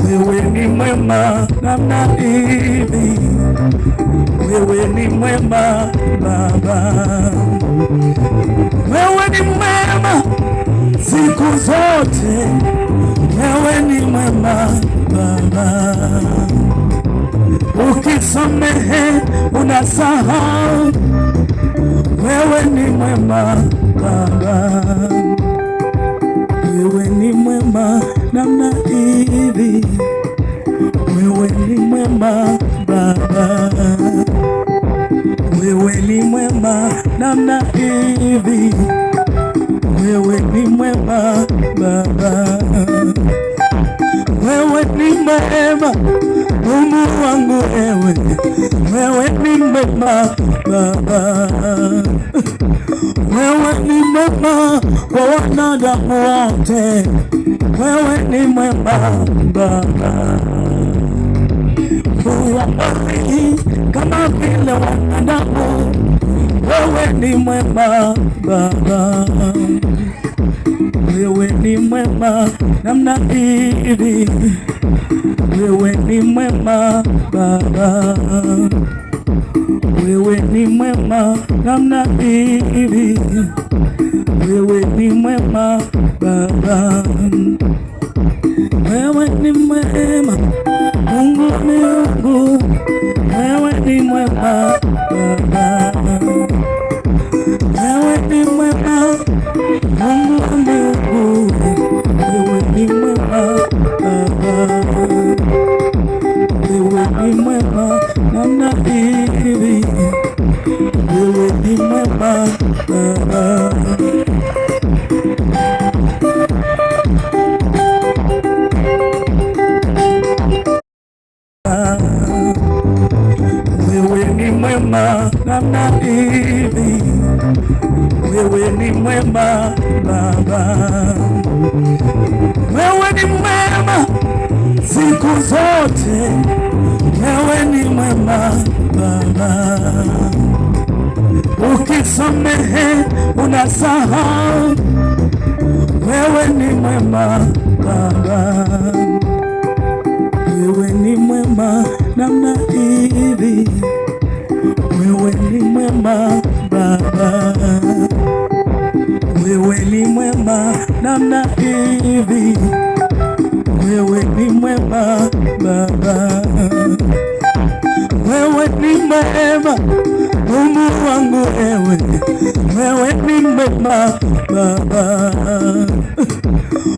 Wewe ni mwema namna hivi, wewe ni mwema Baba, wewe ni mwema siku zote, wewe ni mwema Baba. Ukisamehe unasahau, wewe ni mwema Baba, wewe ni mwema namna hivi, wewe ni mwema Baba, wewe ni mwema namna hivi, wewe ni mwema Baba, wewe ni mwema Mungu wangu, wewe ni mwema Baba, wewe ni mwema kwa wanadamu wote, wewe ni mwema Baba. Huwabariki kama vile wanadamu, wewe ni mwema Baba, wewe ni mwema namna hivi, wewe ni mwema Baba, wewe ni mwema namna hivi, wewe ni mwema Baba, wewe ni mwema Mungu Mungu, wewe ni mwema Baba, wewe ni mwema Mungu Mungu, wewe ni mwema Baba, wewe ni mwema namna hivi, wewe ni mwema Baba. Wewe ni mwema namna hivi, wewe ni mwema Baba, wewe ni mwema siku zote, wewe ni mwema Baba. Ukisamehe unasahau, wewe ni mwema Baba, wewe ni mwema namna hivi, wewe ni mwema Baba, wewe ni mwema namna hivi, wewe ni mwema Baba, wewe ni mwema Mungu wangu, wewe ni mwema Baba.